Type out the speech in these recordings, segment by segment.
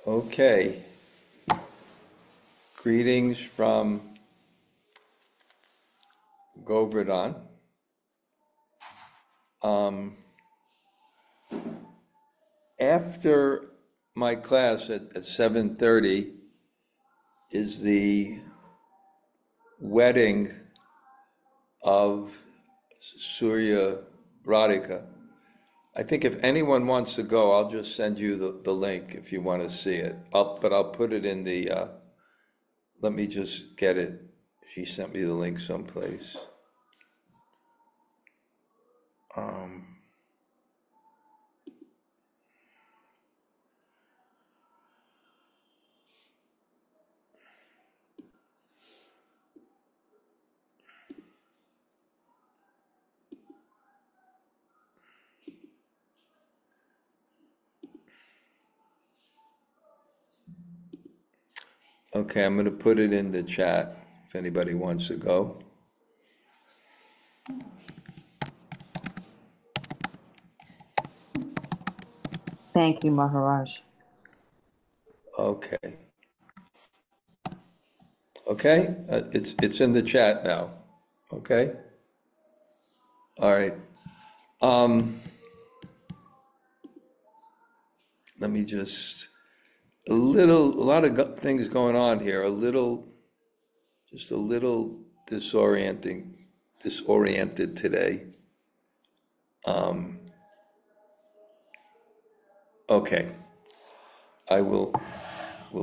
Okay, greetings from Govardhan. After my class at 7:30 is the wedding of Surya Radhika. I think if anyone wants to go, I'll just send you the link if you want to see it. But I'll put it in the, let me just get it. She sent me the link someplace. Okay, I'm going to put it in the chat if anybody wants to go. Thank you, Maharaj. Okay. Okay, it's in the chat now. Okay. All right. Let me just a lot of things going on here. Just a little disoriented today. Okay, we'll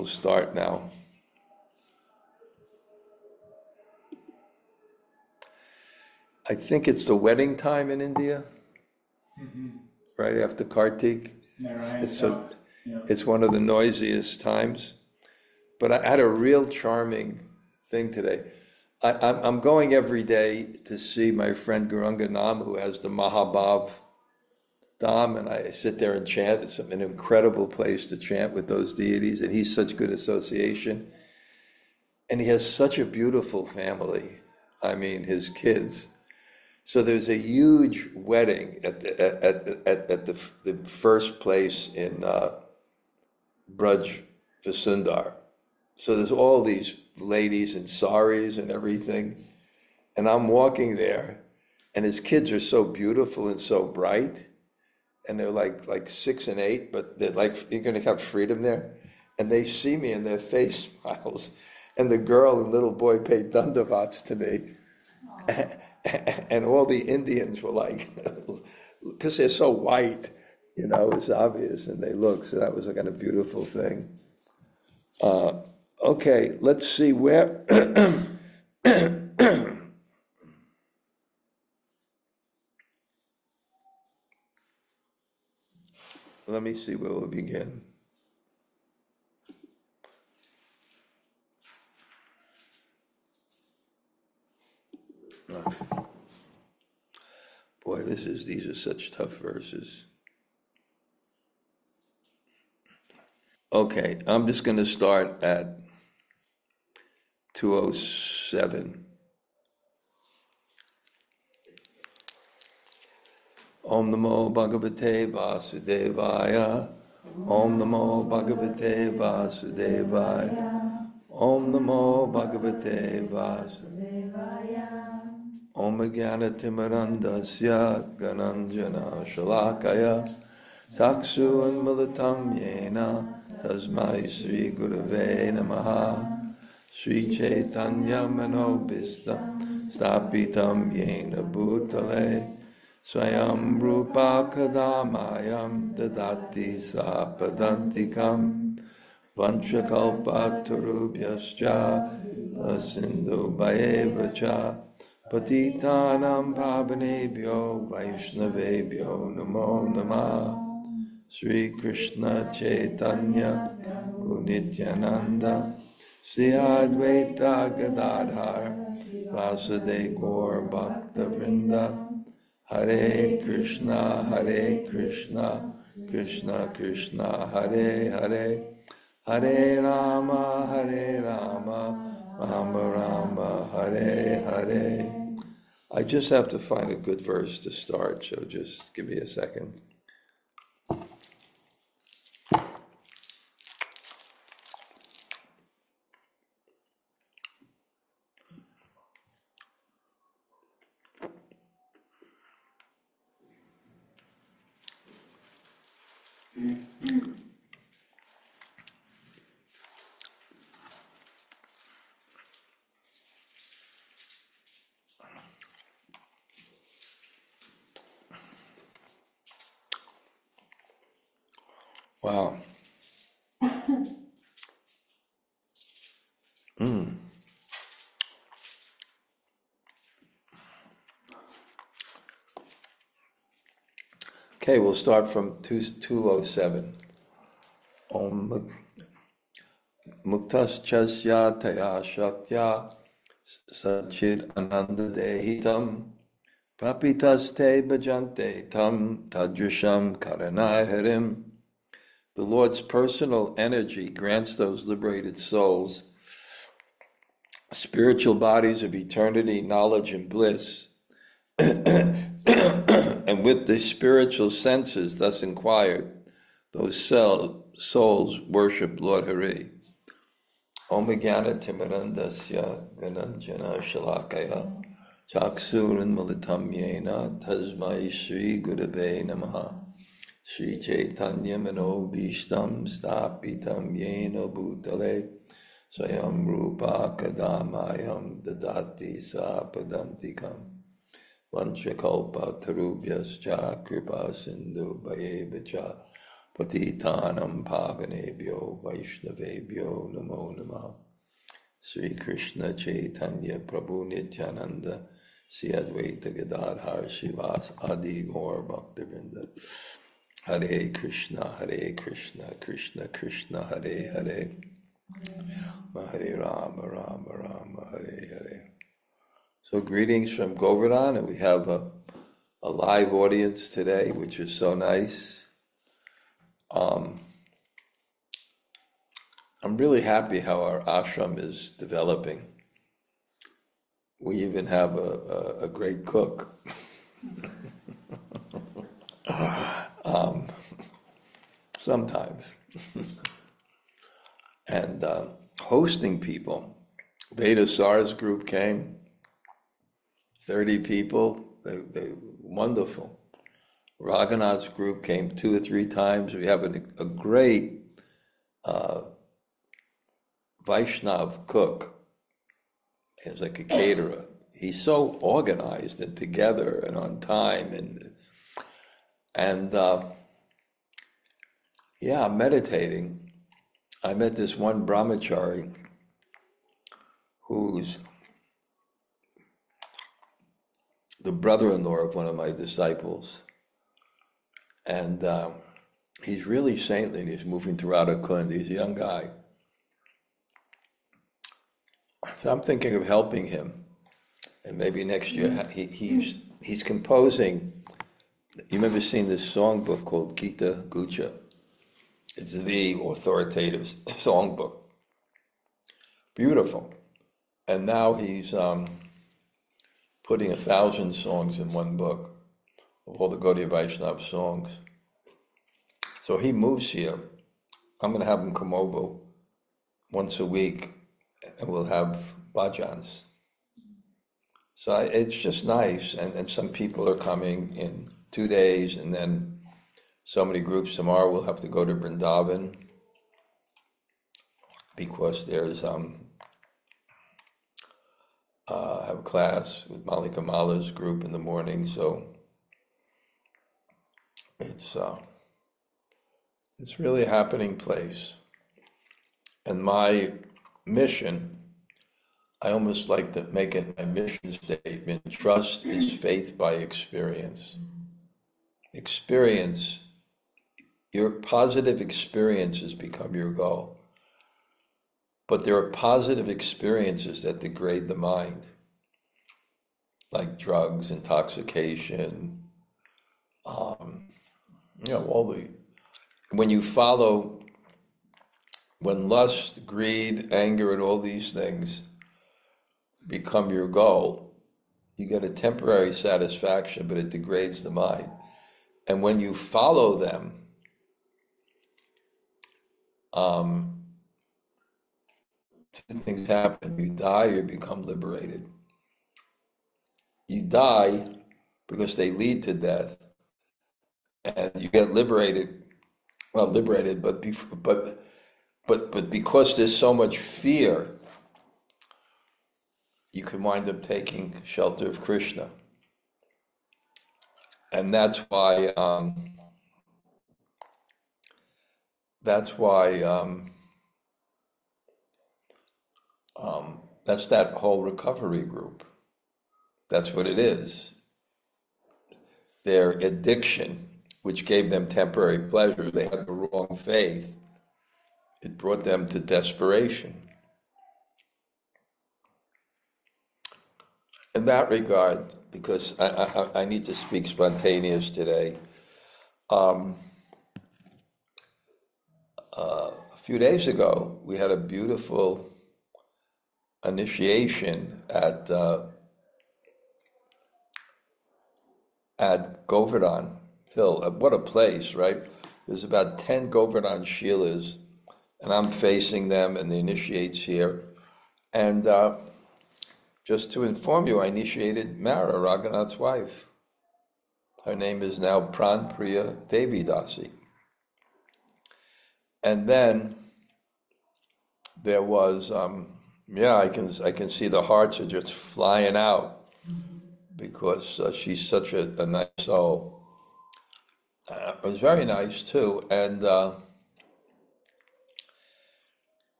start now. I think it's the wedding time in India, right after Kartik. It's one of the noisiest times. But I had a real charming thing today. I'm going every day to see my friend Gurunganam, who has the Mahabhav Dham, and I sit there and chant. It's an incredible place to chant with those deities, and he's such good association. And he has such a beautiful family. I mean, his kids. So there's a huge wedding at the first place in Bṛhad-bhāgavatāmṛta. So there's all these ladies in saris and everything. And I'm walking there, and his kids are so beautiful and so bright. And they're like 6 and 8, but they're like, you're going to have freedom there. And they see me and their face smiles. And the girl and little boy paid dandavats to me. And all the Indians were like, because they're so white, it's obvious, and they look. So that was a kind of beautiful thing. Okay, let's see where. Let me see where we'll begin. Boy, these are such tough verses. Okay, I'm just going to start at 207. Om Namo Bhagavate Vasudevaya. Om Namo Bhagavate Vasudevaya. Om Namo Bhagavate Vasudevaya. Om Jnana-timirandasya Gananjana Shalakaya Taksu Anmulatam Yena Tasmai Sri Gurave Namaha Sri Chaitanya Manobhista Stapitam Yena Bhutale Swayam Rupa Kadamayam Dadati Sapadantikam Vanchakalpa Tarubhyascha Sindhu Bhayevacha Patitanam Pavanebhyo Vaishnavebhyo Namo Namah Sri Krishna Chaitanya Nityananda Sri Advaita Gadadhar Vasudeva Gaur Bhakta Vrinda Hare Krishna Krishna Krishna Hare Hare Hare Rama Rama Rama Hare Hare. I just have to find a good verse to start, so just give me a second. Wow. Okay, we'll start from 207. Om muktāś tayā śaktyā sac-cid-ānanda-dehitām prāpitās te bhajante tam tādṛśaiḥ karaṇair harim. The Lord's personal energy grants those liberated souls spiritual bodies of eternity, knowledge, and bliss. And with the spiritual senses thus inquired, those souls worship Lord Hari. Om jnana-timirandasya gananjana śaktyā cakshuranmilitam-yena tasmai Shri Gurave namaha. Shri Chaitanya Manobhishtam Stapitam Yena Bhutale Swayam Rupa Kadamayam Dadati Sapadantikam Vanchakalpa Tarubhyascha Kripa Sindhu Bhayevacha Patitanam Pavanebhyo Vaishnavebhyo Namo Namaha. Sri Krishna Chaitanya Prabhu Nityananda Sri Advaita Gadadhar Shivas Adi Gaur Bhaktivinoda. Hare Krishna, Krishna Krishna, Hare Hare, Hare Rama, Rama Rama, Hare Hare. So greetings from Govardhan, and we have a live audience today, which is so nice. I'm really happy how our ashram is developing. We even have a great cook. Sometimes. And hosting people. Veda SARS group came, 30 people, they wonderful. Raghunath's group came 2 or 3 times. We have a great Vaishnav cook. He's like a caterer. He's so organized and together and on time and yeah, meditating. I met this one brahmachari who's the brother-in-law of one of my disciples. And he's really saintly, and he's moving to Radhakund. He's a young guy. So I'm thinking of helping him. And maybe next year, he's composing. You remember seeing this songbook called Gita Gucha? It's the authoritative songbook. Beautiful. And now he's putting 1,000 songs in one book of all the Gaudiya Vaishnava songs. So he moves here. I'm going to have him come over once a week, and we'll have bhajans. So it's just nice, and some people are coming in 2 days, and then so many groups. Tomorrow we'll have to go to Vrindavan because there's I have a class with Malika Mala's group in the morning, so it's really a happening place. And my mission, I almost like to make it my mission statement: trust is faith by experience. Experience, your positive experiences become your goal. But there are positive experiences that degrade the mind, like drugs, intoxication, when lust, greed, anger, and all these things become your goal, you get a temporary satisfaction, but it degrades the mind. And when you follow them, two things happen. You die or you become liberated. You die because they lead to death, and you get liberated. Well, liberated, but because there's so much fear, you can wind up taking shelter of Krishna. And that's why that's why that's that whole recovery group. That's what it is. Their addiction, which gave them temporary pleasure, they had the wrong faith. It brought them to desperation. In that regard, because I need to speak spontaneous today, a few days ago, we had a beautiful initiation at Govardhan Hill. What a place, right? There's about 10 Govardhan Shilas, and I'm facing them, and the initiate's here. And just to inform you, I initiated Mara, Raghunath's wife. Her name is now Pran-priya Devi Dasi. And then there was, I can see the hearts are just flying out because she's such a nice soul. It was very nice too. And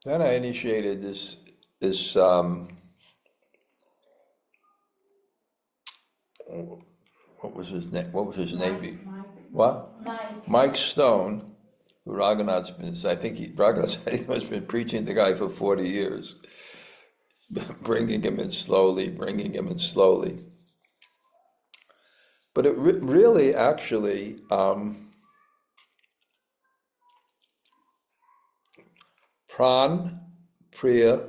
then I initiated this what was his name? Mike. What? Mike Stone, who Raghunath's been, Raghunath has been preaching the guy for 40 years, bringing him in slowly. But it really actually, Pran-priya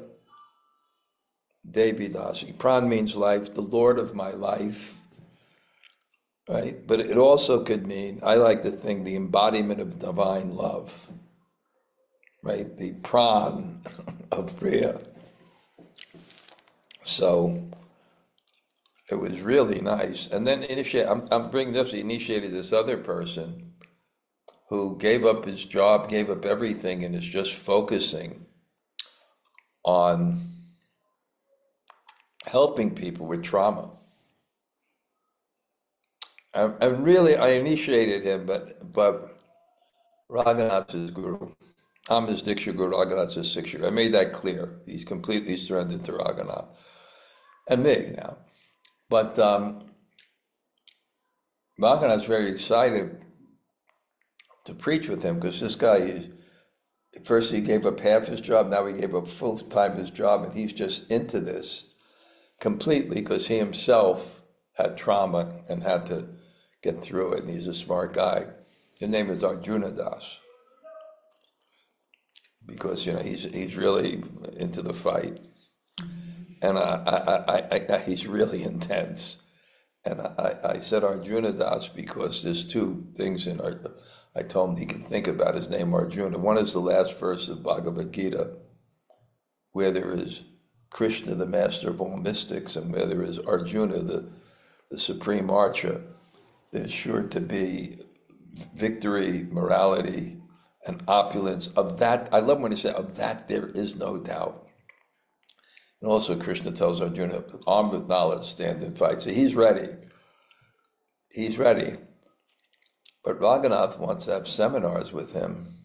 Devi Dasi. Pran means life, the Lord of my life, right? But it also could mean, I like to think, the embodiment of divine love, right? The Pran of Priya. So it was really nice. And then I'm bringing this, he initiated this other person who gave up his job, gave up everything, and is just focusing on helping people with trauma. And really, I initiated him, but Raghunath is guru. I'm his Diksha guru, Raghunath is Siksha. I made that clear. He's completely surrendered to Raghunath. And me now. But Raghunath's very excited to preach with him because this guy, first he gave up half his job, now he gave up full-time his job, and he's just into this completely because he himself had trauma and had to get through it, and he's a smart guy. His name is Arjuna Das because he's really into the fight, and he's really intense. And I said Arjuna Das because there's two things in I told him he can think about his name Arjuna. One is the last verse of Bhagavad Gita, where there is Krishna, the master of all mystics, and where there is Arjuna, the supreme archer. There's sure to be victory, morality, and opulence. Of that, I love when he said, of that there is no doubt. And also Krishna tells Arjuna, armed with knowledge, stand and fight. So he's ready. He's ready. But Raghunath wants to have seminars with him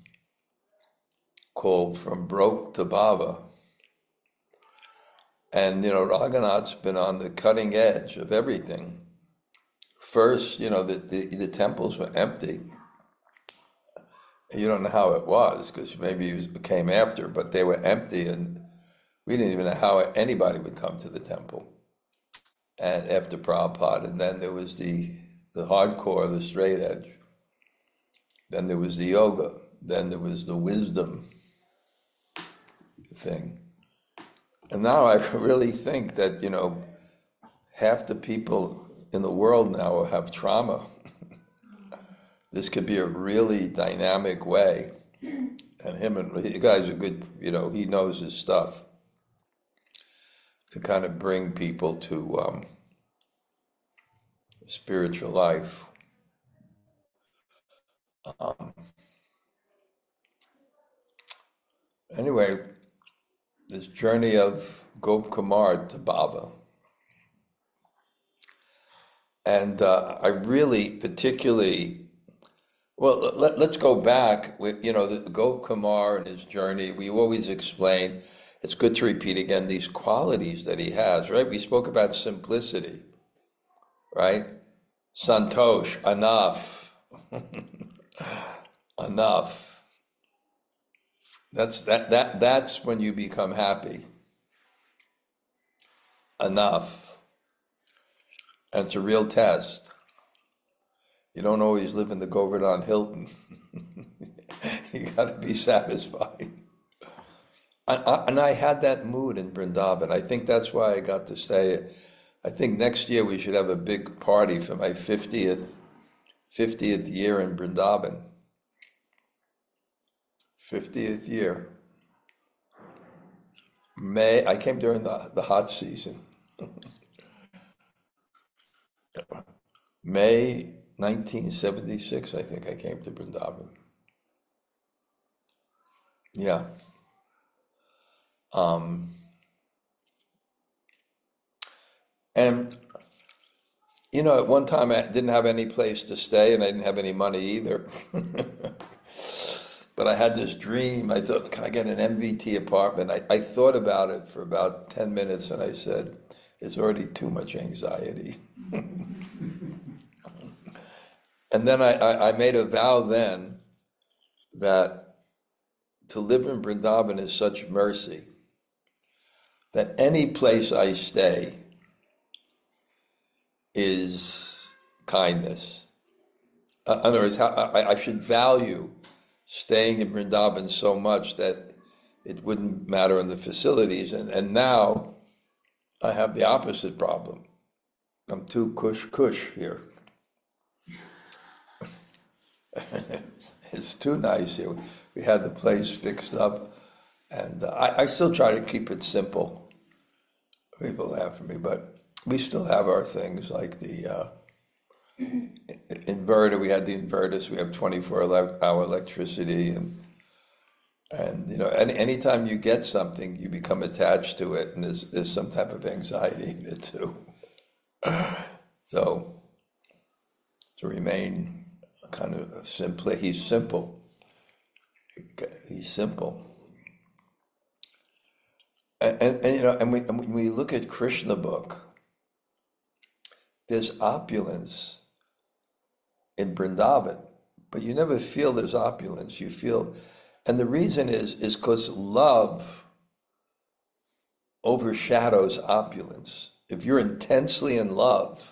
called From Broke to Bhava. And, Raghunath's been on the cutting edge of everything. First, the temples were empty. You don't know how it was, because maybe it came after, but they were empty, and we didn't even know how anybody would come to the temple. And after Prabhupada, and then there was the hardcore, the straight edge. Then there was the yoga. Then there was the wisdom thing. And now I really think that, half the people in the world now have trauma. This could be a really dynamic way. And the guy's a good, he knows his stuff to kind of bring people to spiritual life. Anyway, this journey of Gop Kumar to Bhava. And I really particularly Well, let's go back with, the Gopkumar and his journey. We always explain, it's good to repeat again these qualities that he has, right? We spoke about simplicity, right? Santosh, enough. Enough. That's when you become happy. Enough. And it's a real test. You don't always live in the Govardhan Hilton. You got to be satisfied. And I had that mood in Vrindavan. I think that's why I got to stay. I think next year we should have a big party for my 50th year in Vrindavan. 50th year. I came during the hot season. May 1976, I think I came to Vrindavan. Yeah. And, at one time I didn't have any place to stay and I didn't have any money either. But I had this dream. I thought, can I get an MVT apartment? I thought about it for about 10 minutes and I said, it's already too much anxiety. And then I made a vow then that to live in Vrindavan is such mercy that any place I stay is kindness. In other words, I should value staying in Vrindavan so much that it wouldn't matter in the facilities. And now I have the opposite problem. I'm too cush here. It's too nice here. We had the place fixed up, and I still try to keep it simple. People laugh at me, but we still have our things like the inverter. We had the inverters. We have 24-hour electricity, and anytime you get something, you become attached to it, and there's some type of anxiety in it too. So to remain kind of simply, he's simple. He's simple. And when we look at Krishna book, there's opulence in Vrindavan, but you never feel there's opulence. You feel, and the reason is because love overshadows opulence. If you're intensely in love,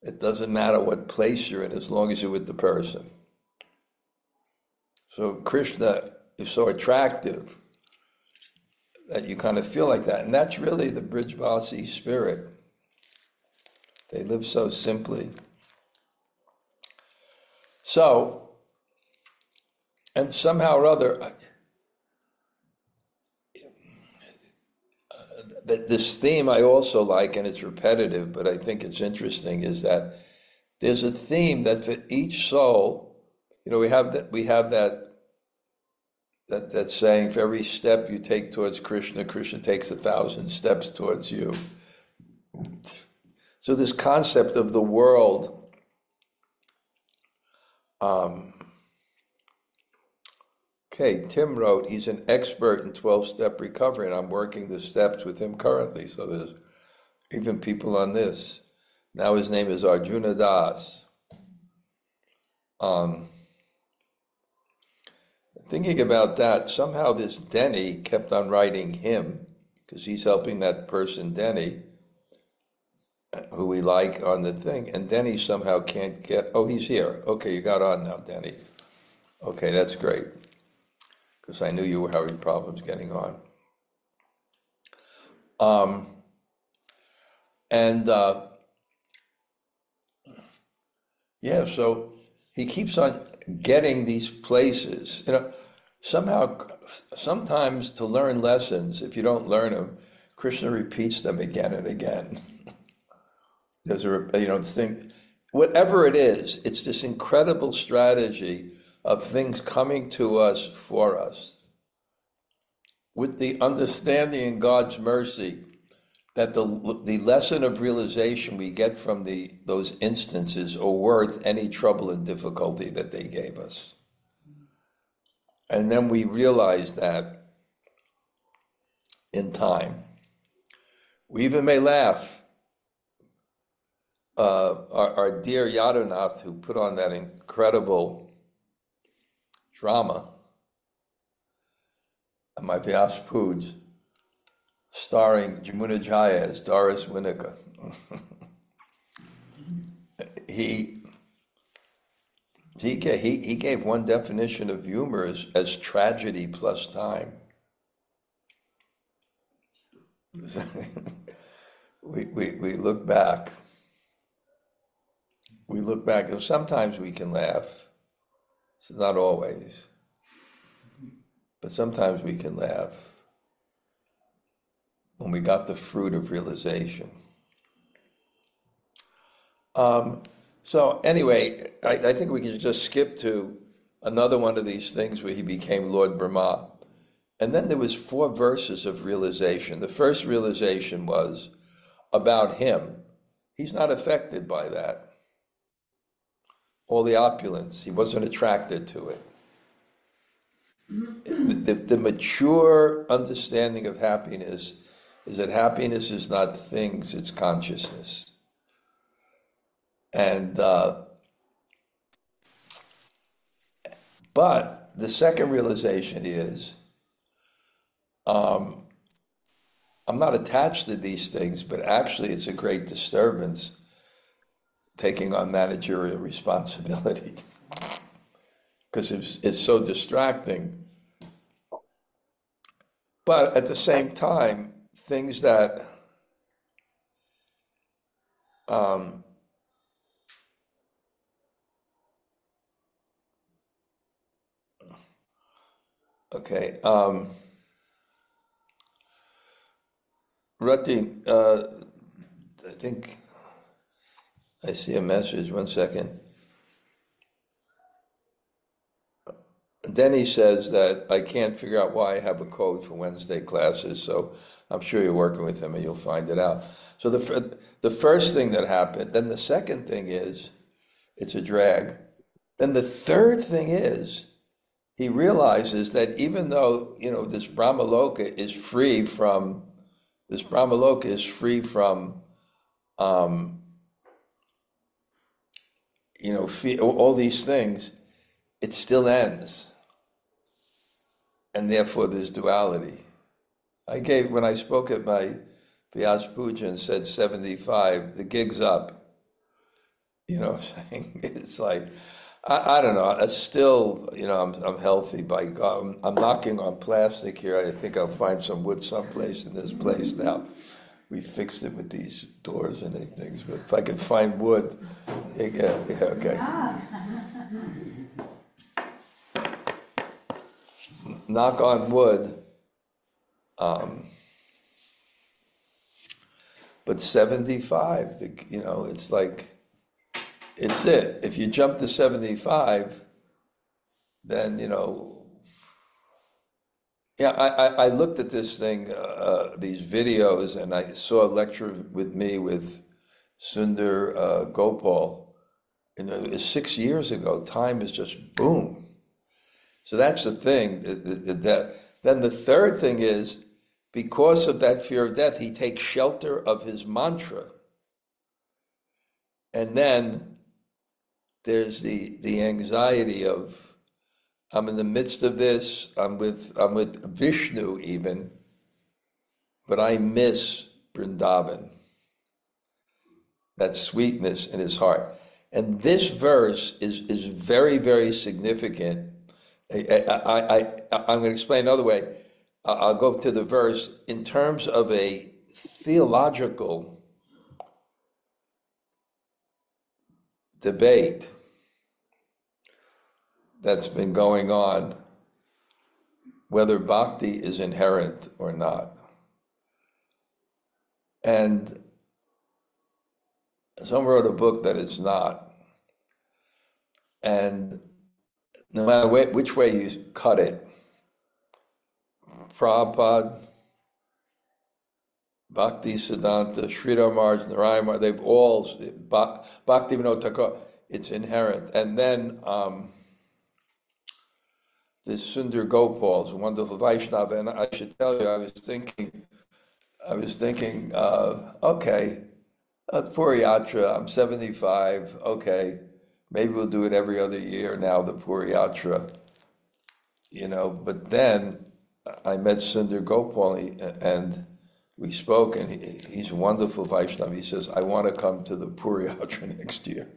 it doesn't matter what place you're in as long as you're with the person. So Krishna is so attractive that you kind of feel like that. And that's really the Bṛhad-bhāgavatāmṛta spirit. They live so simply. So, and somehow or other, this theme I also like, and it's repetitive, but I think it's interesting, is that there's a theme that for each soul, we have that saying, for every step you take towards Krishna, Krishna takes 1,000 steps towards you. So this concept of the world, Tim wrote, he's an expert in 12-step recovery, and I'm working the steps with him currently. So there's even people on this. Now his name is Arjuna Das. Thinking about that, somehow this Denny kept on writing him, because he's helping that person, Denny, who we like on the thing, and Denny somehow can't get, he's here. Okay, you got on now, Denny. Okay, that's great, because I knew you were having problems getting on. So he keeps on getting these places. Somehow, sometimes to learn lessons, if you don't learn them, Krishna repeats them again and again. There's a thing, whatever it is, it's this incredible strategy of things coming to us for us. With the understanding in God's mercy that the lesson of realization we get from those instances are worth any trouble and difficulty that they gave us. And then we realize that in time. We even may laugh. Our dear Yadunath, who put on that incredible drama, my vyasa-puja, starring Jamuna Jaya as Doris Winnicke. He gave one definition of humor as tragedy plus time. We look back. We look back, and sometimes we can laugh. It's not always, but sometimes we can laugh when we got the fruit of realization. So anyway, I think we can just skip to another one of these things where he became Lord Brahma. And then there was 4 verses of realization. The first realization was about him. He's not affected by that. All the opulence, he wasn't attracted to it. The mature understanding of happiness is that happiness is not things, it's consciousness. And but the second realization is, I'm not attached to these things, but actually it's a great disturbance taking on managerial responsibility because it's so distracting. But at the same time, things that okay, Rati, I think I see a message, 1 second. Denny says that I can't figure out why I have a code for Wednesday classes, so I'm sure you're working with him and you'll find it out. So the first thing that happened, then the second thing is, it's a drag. Then the third thing is, he realizes that even though, this Brahmaloka is free from, all these things, it still ends. And therefore there's duality. When I spoke at my vyasa-puja and said 75, the gig's up. You know what I'm saying? It's like, I don't know, it's still, I'm healthy by God. I'm knocking on plastic here. I think I'll find some wood someplace in this place now. We fixed it with these doors and things, but if I could find wood, yeah, okay. Knock on wood. But 75, it's like, it's it. If you jump to 75, then, I looked at this thing, these videos, and I saw a lecture with Sundar Gopal, and it was 6 years ago. Time is just boom. So that's the thing. Then the third thing is, because of that fear of death, he takes shelter of his mantra. And then there's the anxiety of, I'm in the midst of this, I'm with Vishnu even, but I miss Vrindavan, that sweetness in his heart. And this verse is very, very significant. I'm going to explain another way. I'll go to the verse in terms of a theological debate that's been going on, whether bhakti is inherent or not. And someone wrote a book that it's not. And no matter which way you cut it, Prabhupada, Bhakti Siddhanta, Sridhar Maharaj, Narayan Maharaj, they've all, Bhakti Vinod Thakur, it's inherent. And then this Sundar Gopal is a wonderful Vaishnava, and I should tell you, I was thinking, okay, Puri Yatra, I'm 75, okay, maybe we'll do it every other year now, the Puri Yatra, but then I met Sundar Gopal, and we spoke, and he's a wonderful Vaishnava. He says, I want to come to the Puri Yatra next year.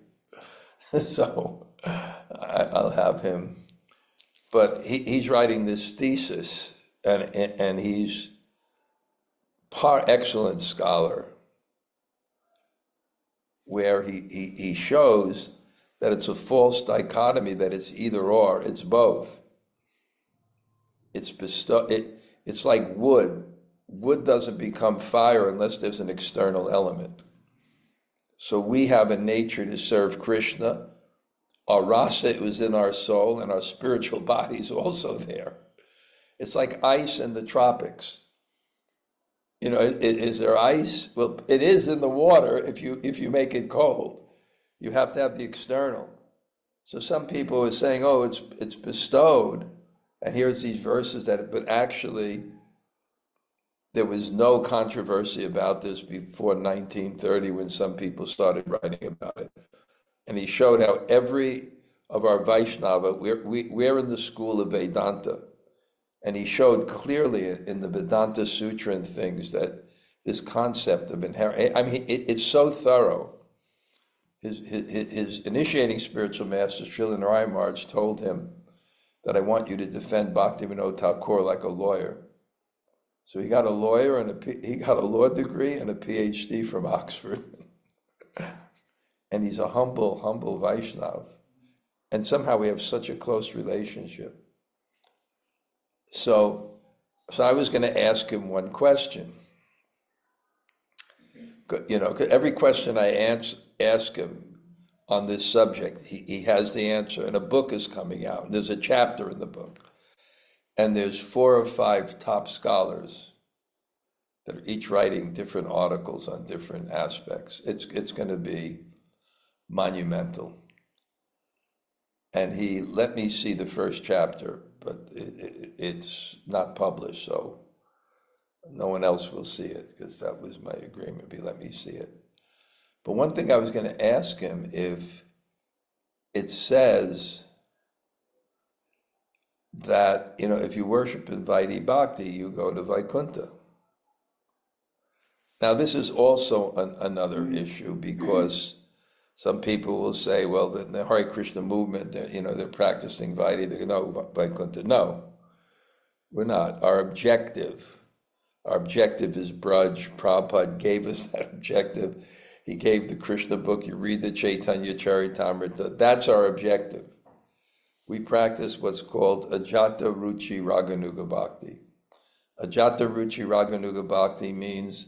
So I'll have him. But he's writing this thesis, and he's par excellence scholar, where he shows that it's a false dichotomy, that it's either or, it's both. It's like wood. Wood doesn't become fire unless there's an external element. So we have a nature to serve Krishna. Our rasa is in our soul, and our spiritual body is also there. It's like ice in the tropics. Is there ice? Well, it is in the water if you make it cold. You have to have the external. So some people are saying, oh, it's bestowed, and here's these verses but actually there was no controversy about this before 1930 when some people started writing about it. And he showed how every of our Vaishnava, we're in the school of Vedanta. And he showed clearly in the Vedanta Sutra and things that this concept of inherent, it's so thorough. His initiating spiritual master, Srila Narayan Maharaj, told him that I want you to defend Bhaktivinoda Thakur like a lawyer. So he got a lawyer he got a law degree and a PhD from Oxford. And he's a humble Vaishnav. And somehow we have such a close relationship. So I was going to ask him one question. Every question I ask him on this subject, he has the answer. And a book is coming out. There's a chapter in the book. And there's 4 or 5 top scholars that are each writing different articles on different aspects. It's going to be monumental. And he let me see the first chapter, but it's not published, so no one else will see it, because that was my agreement. He let me see it. But one thing I was going to ask him, if it says that, if you worship in Vaidhi Bhakti, you go to Vaikuntha. Now, this is also another issue, because some people will say, well, the Hare Krishna movement, they're practicing Vaidhi, they know Vaikuntha. No, we're not. Our objective is Bṛhad. Prabhupada gave us that objective. He gave the Krishna book. You read the Chaitanya Charitamrita. That's our objective. We practice what's called Ajata Ruchi Raganuga Bhakti. Ajata Ruchi Raganuga Bhakti means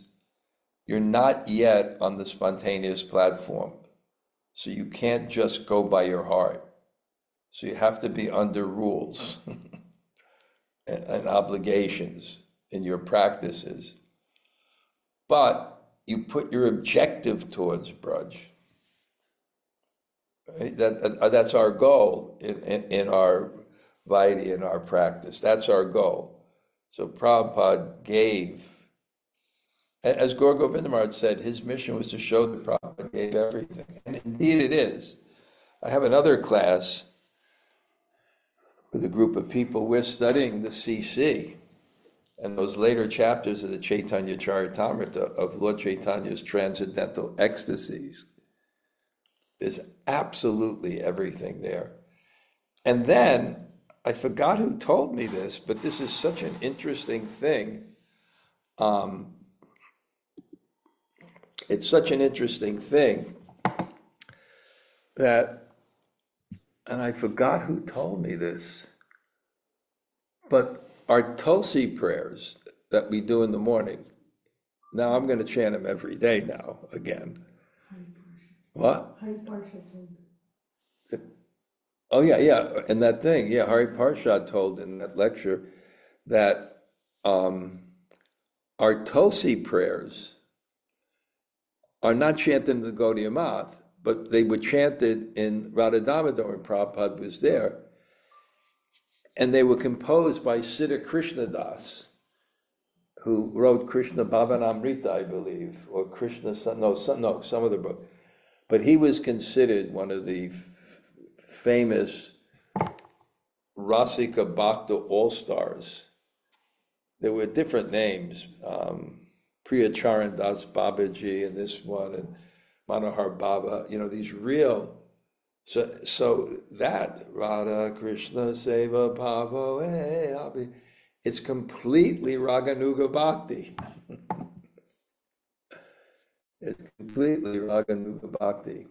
you're not yet on the spontaneous platform. So you can't just go by your heart. So you have to be under rules and obligations in your practices. But you put your objective towards Bṛhad. Right? That's our goal in our Vaidhi, in our practice. That's our goal. So Prabhupada gave, as Gaur Govinda Maharaj said, his mission was to show that Prabhupada gave everything. And indeed it is. I have another class with a group of people. We're studying the CC and those later chapters of the Chaitanya Charitamrita of Lord Chaitanya's transcendental ecstasies. There's absolutely everything there. And then, I forgot who told me this, but this is such an interesting thing. It's such an interesting thing that, and I forgot who told me this, but our Tulsi prayers that we do in the morning, now I'm going to chant them every day now, again. What? Oh, yeah, and that thing, Hari Parshad told in that lecture that our Tulsi prayers are not chanted in the Gaudiya Math, but they were chanted in Radha-Damodar when Prabhupada was there. And they were composed by Siddha Krishna Das, who wrote Krishna-katha, I believe, or some other book. But he was considered one of the famous Rasika Bhakta all-stars. There were different names, Priya Charan Das Babaji and this one, and Manohar Baba, these real. So that Radha Krishna Seva Pavo, it's completely Raganuga Bhakti. It's completely Raganuga Bhakti.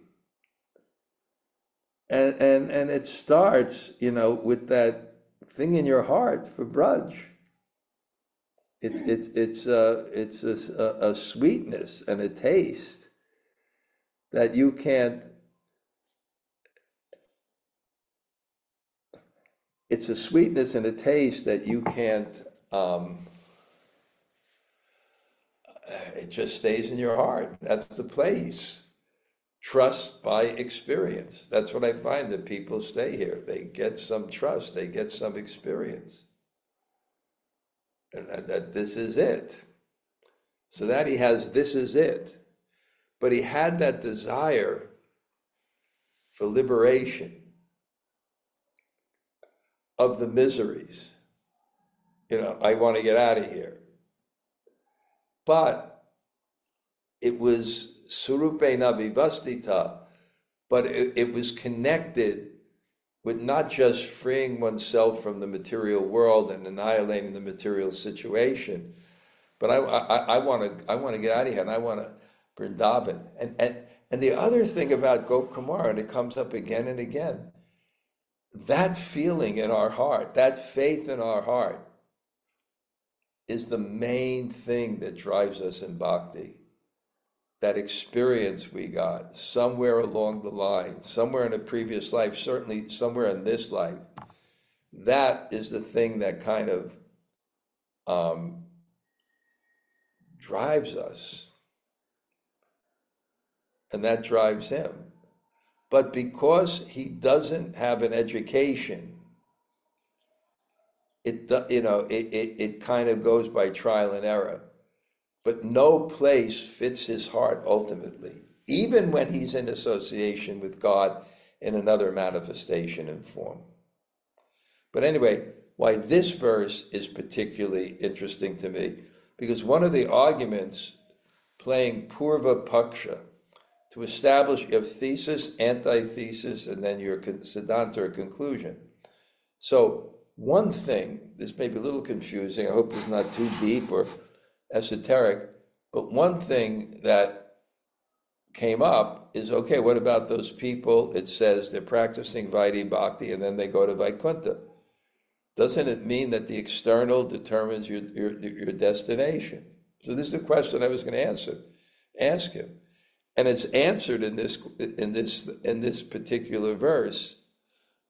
And it starts, with that thing in your heart for Braj. It's a sweetness and a taste that you can't. It's a sweetness and a taste that you can't. It just stays in your heart. That's the place. Trust by experience. That's what I find, that people stay here. They get some trust. They get some experience. And that this is it. So that he has, this is it. But he had that desire for liberation of the miseries. I want to get out of here. But it was Surupe Navivastita, but it was connected with not just freeing oneself from the material world and annihilating the material situation, but I want to get out of here, and I want to Vrindavan. And the other thing about Gop Kumar, and it comes up again and again, that feeling in our heart, that faith in our heart, is the main thing that drives us in bhakti. That experience we got somewhere along the line, somewhere in a previous life, certainly somewhere in this life, that is the thing that kind of drives us. And that drives him. But because he doesn't have an education, it kind of goes by trial and error. But no place fits his heart ultimately, even when he's in association with God in another manifestation and form. But anyway, why this verse is particularly interesting to me, because one of the arguments playing Purva Paksha, to establish you have thesis, antithesis, and then your siddhanta or conclusion. So one thing, this may be a little confusing, I hope this is not too deep or esoteric, but one thing that came up is, okay, what about those people? It says they're practicing Vaidhi Bhakti and then they go to Vaikuntha. Doesn't it mean that the external determines your destination? So this is the question I was going to ask him. And it's answered in this particular verse,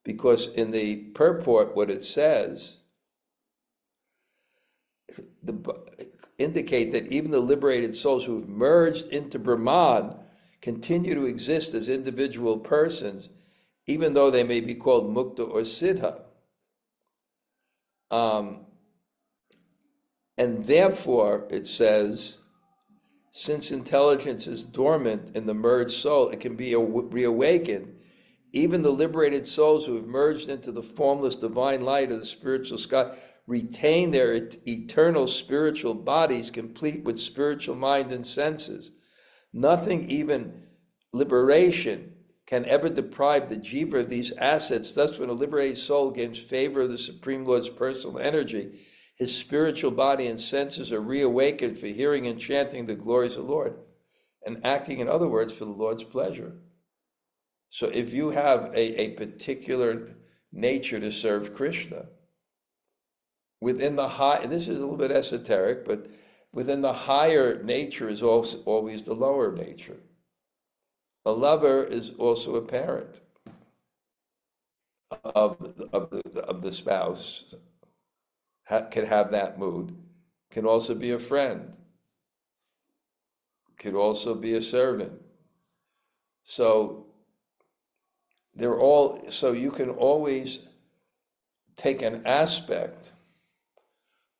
because in the purport, what it says, indicate that even the liberated souls who have merged into Brahman continue to exist as individual persons, even though they may be called mukta or siddha. And therefore, it says, since intelligence is dormant in the merged soul, it can be reawakened. Even the liberated souls who have merged into the formless divine light of the spiritual sky retain their eternal spiritual bodies, complete with spiritual mind and senses. Nothing, even liberation, can ever deprive the jiva of these assets. Thus, when a liberated soul gains favor of the Supreme Lord's personal energy, his spiritual body and senses are reawakened for hearing and chanting the glories of the Lord, and acting, in other words, for the Lord's pleasure. So if you have a particular nature to serve Krishna, within the high, this is a little bit esoteric, but within the higher nature is also always the lower nature. A lover is also a parent of the spouse, can have that mood. can also be a friend, could also be a servant. So so you can always take an aspect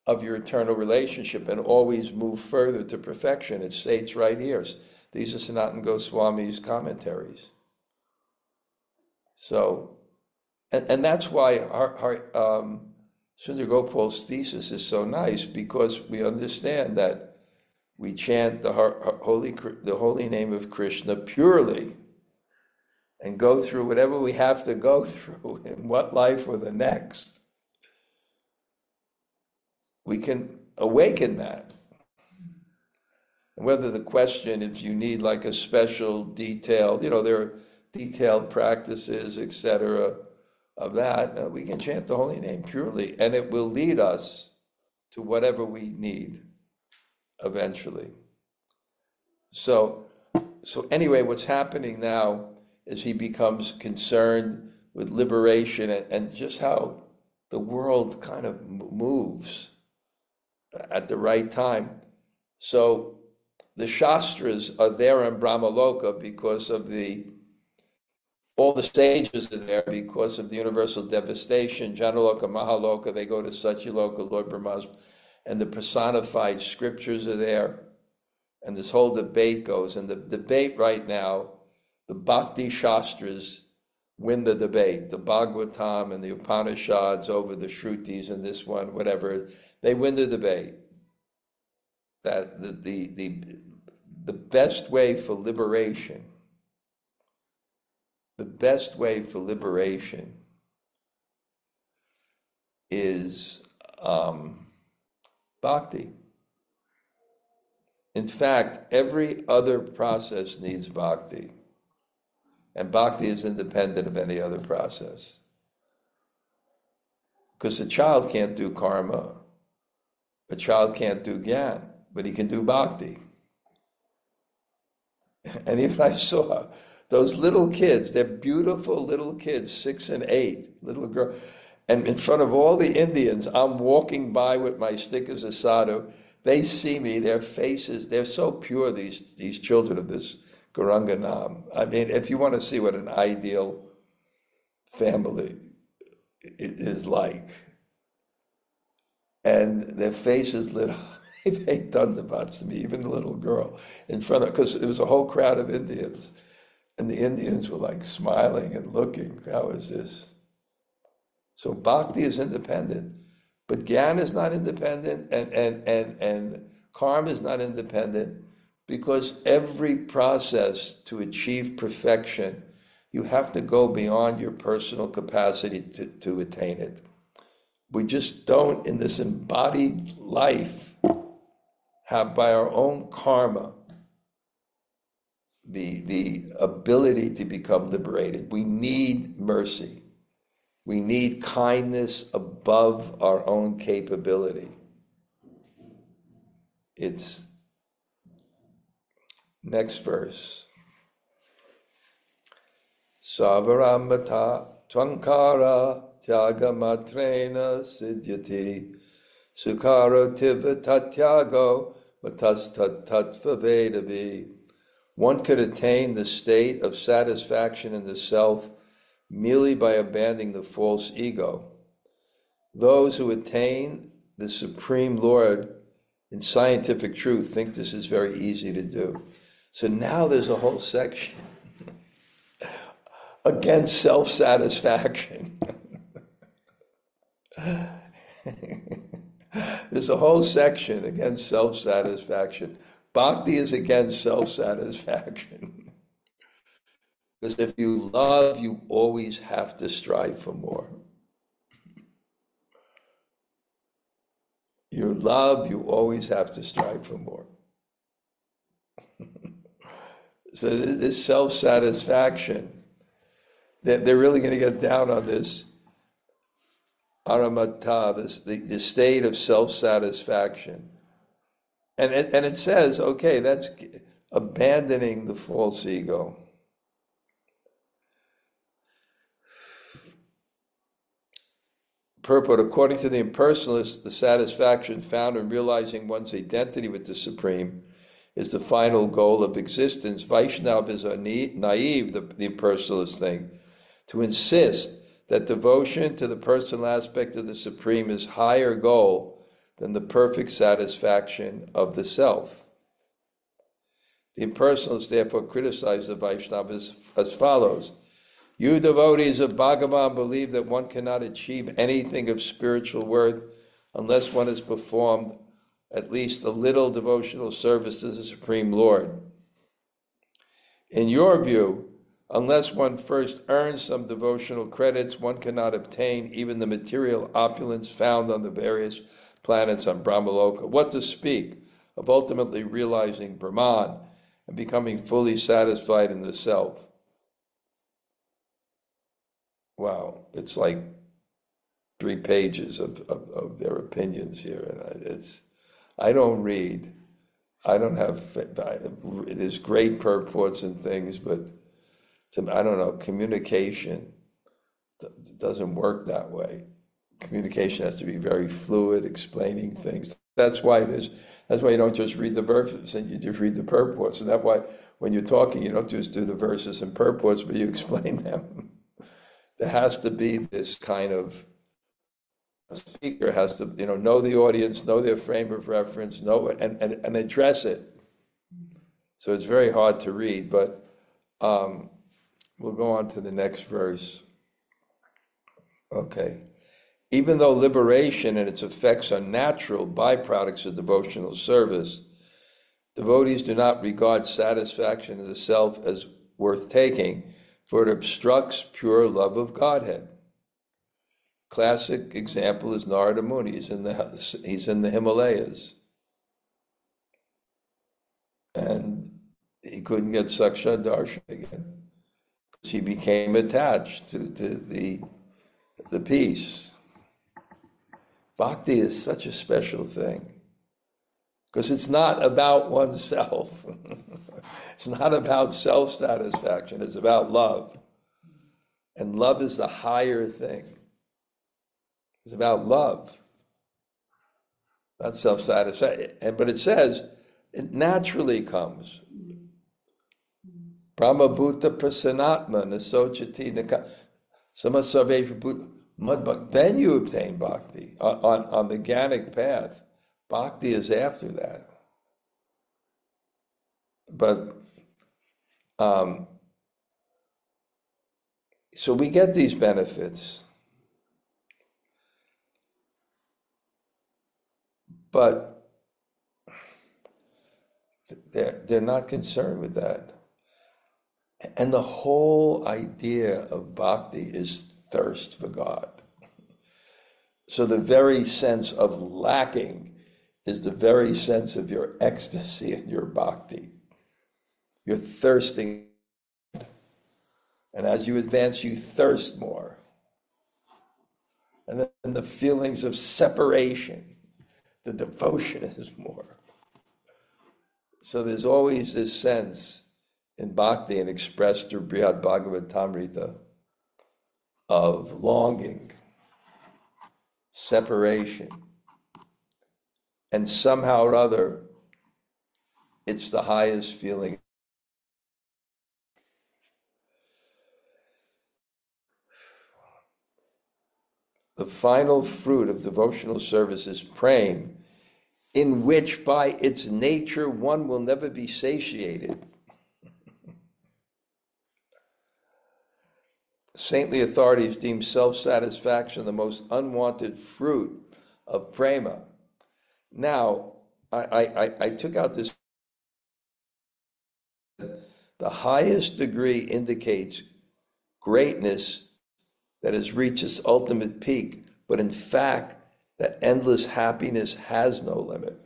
of your eternal relationship and always move further to perfection. It states right here. These are Sanatana Goswami's commentaries. So, and that's why Sundar Gopal's thesis is so nice, because we understand that we chant the holy name of Krishna purely and go through whatever we have to go through in what life or the next. We can awaken that. And whether the question, if you need like a special detailed, there are detailed practices, etc., of that, we can chant the holy name purely, and it will lead us to whatever we need eventually. So anyway, what's happening now is he becomes concerned with liberation and just how the world kind of moves at the right time. So the Shastras are there in Brahmaloka because of all the sages are there because of the universal devastation. Janaloka, Mahaloka, they go to Satyaloka, Lord Brahma's, and the personified scriptures are there. And this whole debate goes, and the debate right now, the Bhakti Shastras win the debate. The Bhagavatam and the Upanishads over the Shrutis and this one, whatever, they win the debate. That the best way for liberation, is bhakti. In fact, every other process needs bhakti. And bhakti is independent of any other process. Because a child can't do karma. A child can't do gyan, but he can do bhakti. And even I saw those little kids, they're beautiful little kids, 6 and 8, little girl. And in front of all the Indians, I'm walking by with my stick as a sadhu. They see me, their faces, they're so pure, these children of this Garanganam. I mean, if you want to see what an ideal family is like, and their faces lit up, they thunderbats to me, even the little girl in front of, because it was a whole crowd of Indians, and the Indians were like smiling and looking, how is this? So bhakti is independent, but gyan is not independent, and karma is not independent, because every process to achieve perfection, you have to go beyond your personal capacity to attain it. We just don't, in this embodied life, have by our own karma the ability to become liberated. We need mercy. We need kindness above our own capability. It's next verse. Savaramata tvankara tyagamatrena siddhyati sukaro tivatatyago matastat-tat-vavedavi. One could attain the state of satisfaction in the self merely by abandoning the false ego. Those who attain the Supreme Lord in scientific truth think this is very easy to do. So now there's a whole section against self-satisfaction. There's a whole section against self-satisfaction. Bhakti is against self-satisfaction. Because if you love, you always have to strive for more. You love, you always have to strive for more. So this self-satisfaction, they're really going to get down on this aramata, the state of self-satisfaction. And it says, okay, that's abandoning the false ego. Purport: according to the impersonalist, the satisfaction found in realizing one's identity with the Supreme is the final goal of existence. Vaishnavas are naive, the impersonalist thing, to insist that devotion to the personal aspect of the Supreme is higher goal than the perfect satisfaction of the self. The impersonalists therefore criticize the Vaishnavas as follows: you devotees of Bhagavan believe that one cannot achieve anything of spiritual worth unless one has performed at least a little devotional service to the Supreme Lord. In your view, unless one first earns some devotional credits, one cannot obtain even the material opulence found on the various planets on Brahmaloka. What to speak of ultimately realizing Brahman and becoming fully satisfied in the self? Wow, it's like 3 pages of their opinions here, and I don't read. I don't have. There's great purports and things, but I don't know. Communication doesn't work that way. Communication has to be very fluid, explaining things. That's why you don't just read the verses and you just read the purports, and that's why when you're talking, you don't just do the verses and purports, but you explain them. There has to be this kind of, a speaker has to, know the audience, know their frame of reference, know it, and address it. So it's very hard to read, but we'll go on to the next verse. Okay. Even though liberation and its effects are natural byproducts of devotional service, devotees do not regard satisfaction of the self as worth taking, for it obstructs pure love of Godhead. Classic example is Narada Muni. He's in the Himalayas, and he couldn't get saksha darshan again because he became attached to the peace. Bhakti is such a special thing because it's not about oneself. It's not about self-satisfaction. It's about love. And love is the higher thing. It's about love, not self-satisfaction. But it says it naturally comes. Brahma bhuta prasanatma nasochati samasarvesha. Then you obtain bhakti on the Gyanik path. Bhakti is after that. But so we get these benefits, but they're not concerned with that. And the whole idea of bhakti is thirst for God. So the very sense of lacking is the very sense of your ecstasy and your bhakti. You're thirsting. And as you advance, you thirst more. And then the feelings of separation, the devotion is more. So there's always this sense in bhakti and expressed through Bṛhad-bhāgavatāmṛta of longing, separation, and somehow or other, it's the highest feeling. The final fruit of devotional service is prema, in which by its nature one will never be satiated. Saintly authorities deem self-satisfaction the most unwanted fruit of prema. Now, I took out this. The highest degree indicates greatness that has reached its ultimate peak, but in fact, that endless happiness has no limit.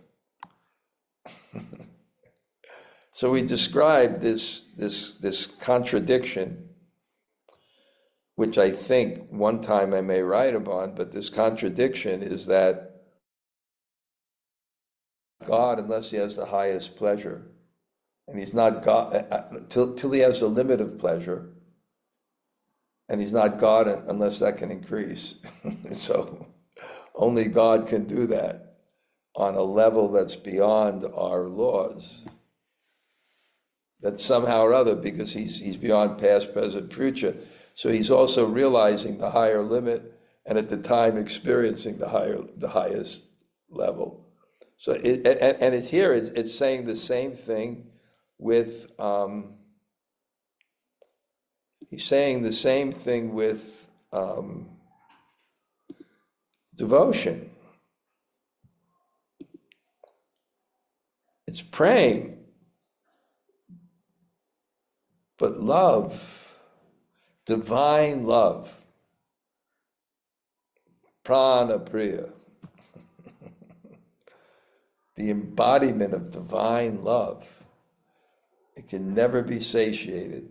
So we describe this contradiction, which I think one time I may write upon, but this contradiction is that God, unless he has the highest pleasure, and he's not God till he has a limit of pleasure, and he's not God unless that can increase. So Only God can do that on a level that's beyond our laws. That somehow or other, because he's beyond past, present, future. So he's also realizing the higher limit, and at the time experiencing the highest level. So it's here. It's saying the same thing with. He's saying the same thing with devotion. It's praying, but love, divine love, prana priya, the embodiment of divine love. It can never be satiated.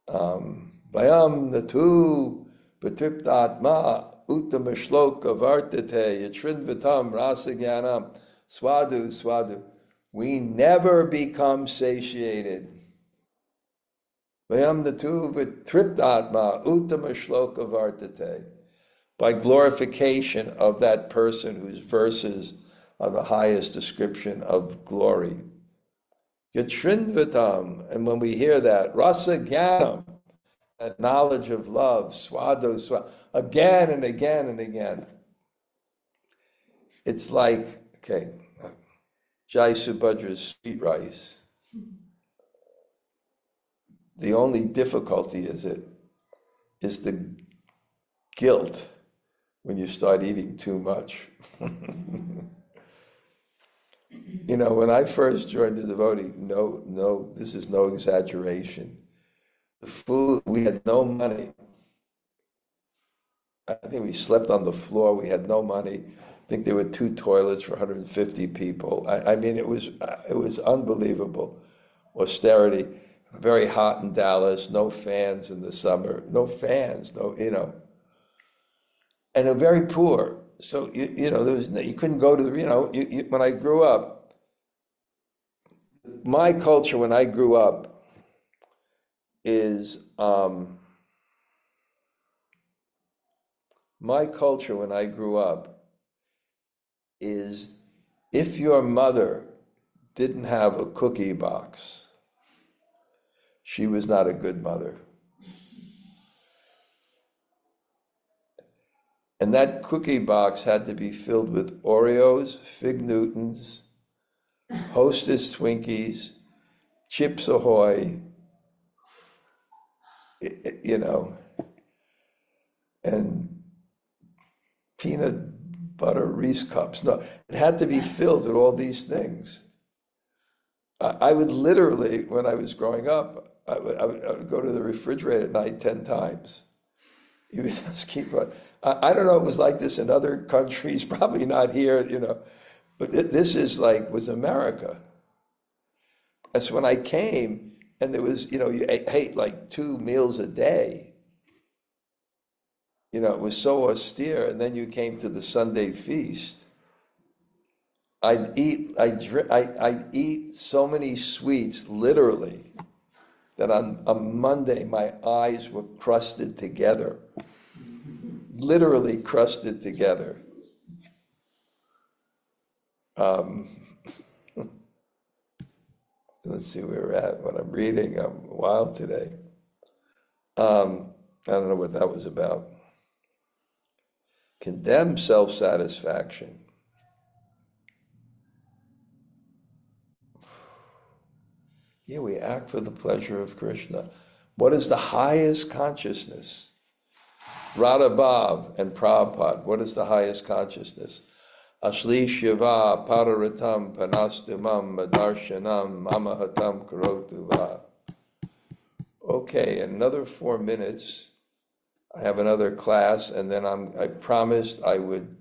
Vayam natu patriptatma uttama shloka vartate yatrinvatam rasagyanam swadu. We never become satiated. Vayam natu patriptatma uttama shloka vartate. By glorification of that person whose verses are the highest description of glory. Yatrinvatam, and when we hear that, rasa jnanam, that knowledge of love, swadu, again and again and again. It's like, okay, Jai Subhadra's sweet rice. The only difficulty is the guilt when you start eating too much. You know, when I first joined the devotee, no, this is no exaggeration. The food, we had no money. I think we slept on the floor. We had no money. I think there were 2 toilets for 150 people. I mean, it was unbelievable. Austerity, very hot in Dallas, no fans in the summer, no fans, and they're very poor. So, you couldn't go to the, when I grew up, my culture when I grew up is, if your mother didn't have a cookie box, she was not a good mother. And that cookie box had to be filled with Oreos, Fig Newtons, Hostess Twinkies, Chips Ahoy, and peanut butter Reese cups. No, it had to be filled with all these things. I would literally, when I was growing up, I would go to the refrigerator at night 10 times. You would just keep on. I don't know, it was like this in other countries, probably not here, but this is was America. That's when I came, and there was, you ate like 2 meals a day. It was so austere, and then you came to the Sunday feast. I eat so many sweets, literally, that on Monday my eyes were crusted together. Literally crusted together. Let's see where we're at. What I'm reading, I'm wild today. I don't know what that was about. Condemn self-satisfaction. Yeah, we act for the pleasure of Krishna. What is the highest consciousness? Radha-bhav and Prabhupada, what is the highest consciousness? Ashli Shiva Pararatam Panastumam Madarshanam Mamahatam Karotuva. Okay, another 4 minutes. I have another class, and then I promised I would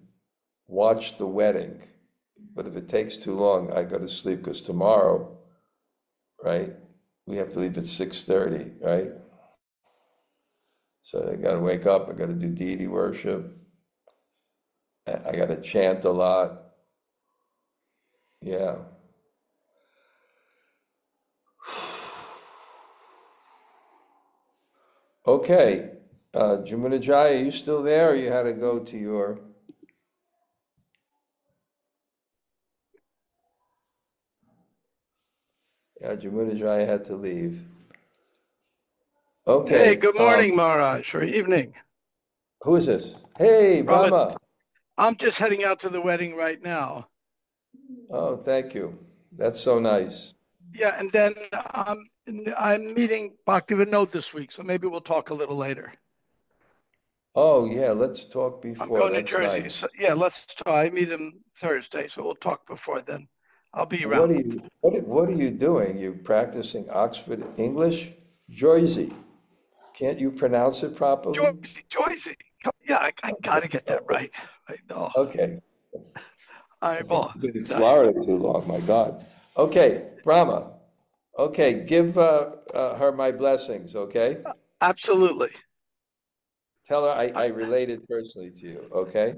watch the wedding. But if it takes too long, I go to sleep, because tomorrow, right, we have to leave at 6:30, right? So I got to wake up, I got to do deity worship. I got to chant a lot. Yeah. Okay. Jamunajaya, are you still there, or you had to go to your... Jamunajaya had to leave. Hey, Okay. good morning, Maharaj, or evening. Who is this? Hey, Brahma. I'm just heading out to the wedding right now. Oh, thank you. That's so nice. Yeah, and then I'm meeting Bhaktivinoda this week, so maybe we'll talk a little later. Oh, yeah, let's talk before. I'm going That's to Jersey. nice. So, yeah, let's talk. I meet him Thursday, so we'll talk before then. I'll be What around. are you doing? You practicing Oxford English? Jersey. Can't you pronounce it properly? Jersey. Yeah, I got to get that right. I know. Okay. All right, I've been in Florida too long, my God. Okay, Brahma. Okay, give her my blessings, okay? Absolutely. Tell her I related personally to you, okay?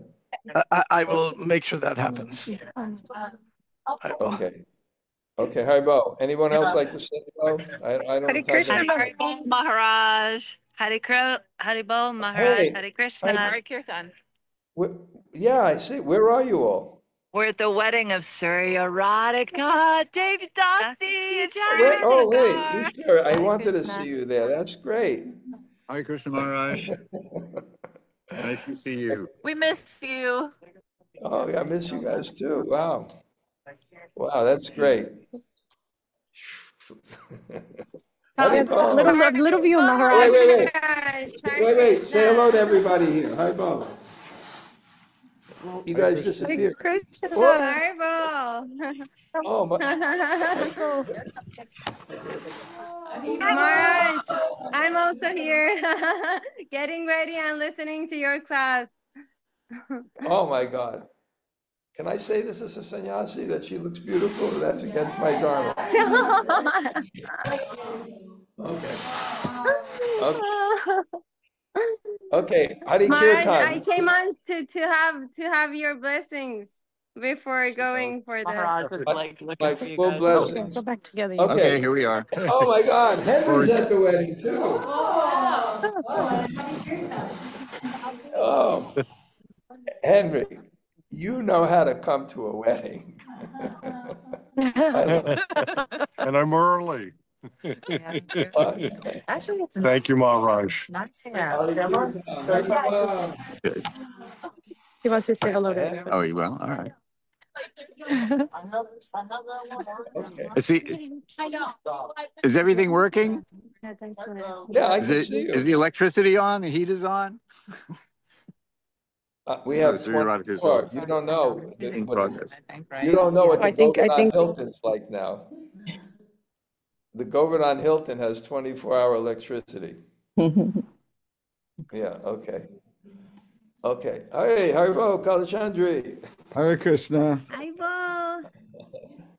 I will make sure that happens. Okay. Okay, Haribo. Anyone else like to say hello? I don't Hare have Krishna, time. Maharaj. Haribol, Maharaj. Hey, Hare Krishna. Hare Kirtan. Yeah, I see. Where are you all? We're at the wedding of Surya Radhika, David Dasi, Oh, wait. You sure? I wanted to see you there. That's great. Hare Krishna Maharaj. Nice to see you. We miss you. Oh, yeah, I miss you guys too. Wow. Wow, that's great. Little view, Maharaj. Wait. Say hello to everybody here. Hi, Bob. You guys disappeared. Oh, Maharaj, I'm also here, getting ready and listening to your class. Oh my God. Can I say this as a sannyasi that she looks beautiful? That's against my dharma. Okay. Hare Maharaj, Kirtan. I came on to have your blessings before going for the. Maharaj would like looking My for you full guys. blessings. Go back together. Okay, here we are. Oh my God, Henry's at the wedding too. Oh, Henry, you know how to come to a wedding. And I'm early. Actually, it's Thank you, Maharaj. not He wants to say hello to everyone. Oh, you will? All right. Okay. Is everything working? Yeah, I can see Is you. the electricity on? The heat is on? We have so you're right, 24. You don't know. In progress. You don't know what the I think- Govardhan Hilton's like now. The Govardhan Hilton has 24-hour electricity. Yeah, okay. Okay. Hey, Haribo, Kalachandri. Hare Krishna. Hi, Bo.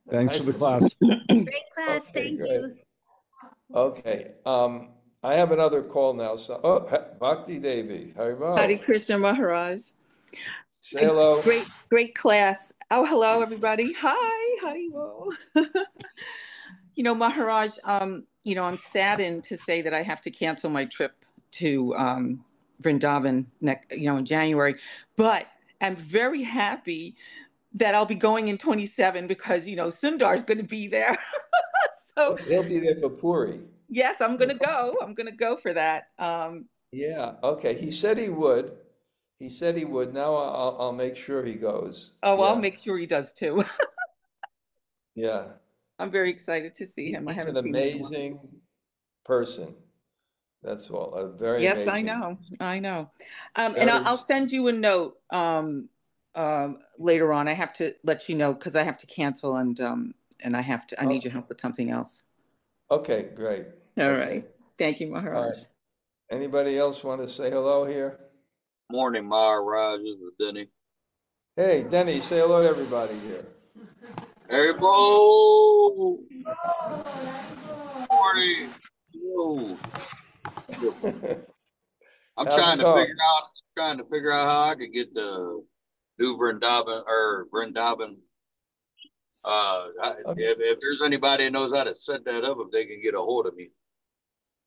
Thanks Nice for the to class. Great class. Okay, Thank great. you. Okay. I have another call now. So, Bhakti Devi, Haribo. Hare Krishna Maharaj. Say hello. Great class. Oh, hello, everybody. Hi, Haribo. Maharaj, I'm saddened to say that I have to cancel my trip to Vrindavan in January, but I'm very happy that I'll be going in 27 because, Sundar's going to be there. So He'll be there for Puri. yes, I'm going to go. I'm going to go for that. Yeah, okay. He said he would. Now I'll make sure he goes. Oh, Yeah. I'll make sure he does too. Yeah. I'm very excited to see him. I He's haven't an seen him in a while. amazing person. That's all. A very Yes, amazing. I know. And I'll send you a note later on. I have to let you know because I have to cancel and I need your help with something else. Okay, great. All Okay. right. Thank you, Maharaj. All right. Anybody else want to say hello here? Morning, Maharaj. This is Denny. Hey, Denny, say hello to everybody here. Hey, Bo! Morning. Yo. I'm How's trying it to going? figure out how I could get the new Vrindavan. If there's anybody that knows how to set that up, if they can get a hold of me.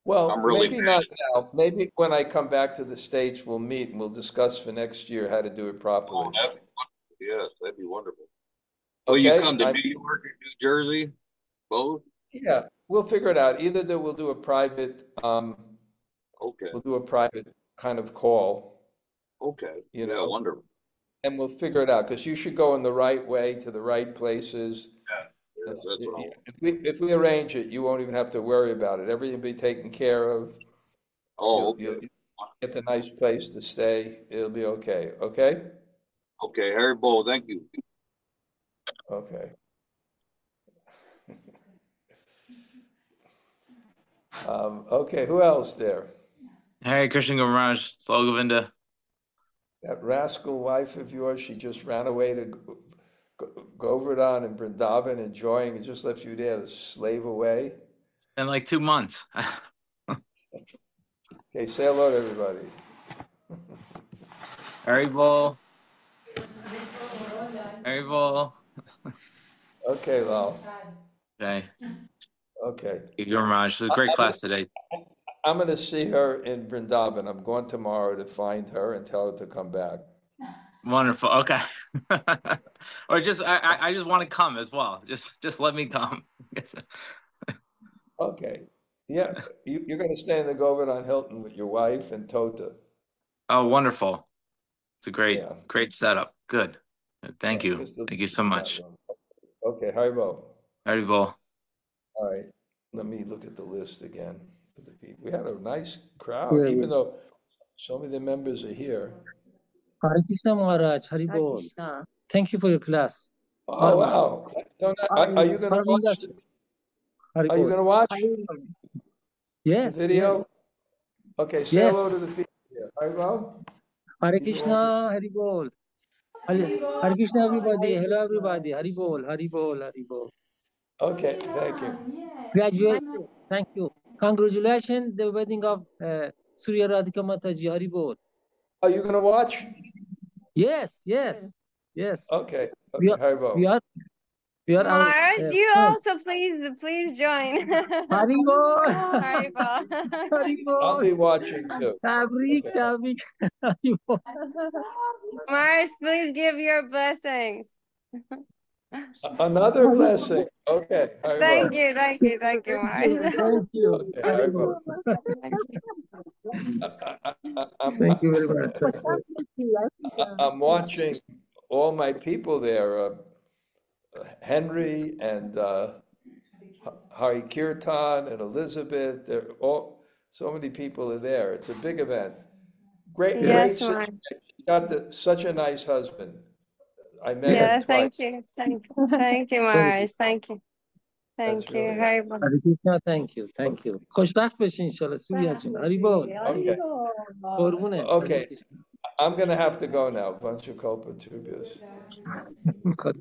Well, I'm really maybe not now. Maybe when I come back to the States, we'll meet and we'll discuss for next year how to do it properly. Yes, that'd be wonderful. Oh, Okay, you come to New York and New Jersey, both? Yeah, we'll figure it out. Either that we'll do a private, Okay, we'll do a private kind of call, okay. you Yeah, know, wonderful. and we'll figure it out because you should go in the right way to the right places. Yes, that's what I want. If we arrange it, you won't even have to worry about it. Everything will be taken care of. Oh, You'll okay. get the nice place to stay. It'll be okay. Okay? Okay, Harry Bull, thank you. Okay. Okay, who else there? Hare Krishna Maharaj, Slow Govinda. That rascal wife of yours, she just ran away to Govardhan and Vrindavan, enjoying, and just left you there to slave away. It's been like 2 months. Okay, say hello to everybody. Haribol. Haribol. Okay, Lal. Okay. Okay. Thank you, Maharaj. It was a great class today. I'm going to see her in Vrindavan. I'm going tomorrow to find her and tell her to come back. Wonderful. Okay. Or just I just want to come as well. Just let me come. Okay. Yeah, you're going to stay in the Govardhan Hilton with your wife and Tota. Oh, wonderful. It's a great, Yeah. great setup. Good. Thank Yeah, you. Thank you so much. Okay, Haribo. Haribol. All right, let me look at the list again of the people. We had a nice crowd, even though some of the members are here. Hare Krishna Maharaj, Haribol. Thank you for your class. Oh, wow. So are you going to watch? Are you going to watch Yes. the video? Yes. Okay, say Yes. hello to the people here. Haribo? Hare Krishna, Haribol. Hare Krishna, everybody. Hello, everybody. Haribol, Haribol, Haribol. Okay, thank you. Graduate. Thank you. Congratulations, the wedding of Surya Radhika Mataji. Haribol. Are you going to watch? Yes, yes, yes. Okay, We are, Haribo. we are Mars, you friends. also please join. Haribol. Haribol. Haribol. I'll be watching too. Tabrik, tabrik. Haribol. Mars, please give your blessings. Another blessing. Okay, Haribo. Thank you, Mars. Thank you. Okay, Haribo. Thank you very much. I'm watching all my people there, Henry and Hari Kirtan and Elizabeth. They're all, so many people are there. It's a big event. Great Yes, sister. Mars. She got such a nice husband. I met Yeah, him twice. thank you, Mars. Thank you. That's really nice. Haribol. Hare Krishna, thank you, thank you. خوشبخت بشین انشالله سویا جون. Haribol. Okay. قربونه. Okay. I'm going to have to go now. Bunch of Copa Tubius. خود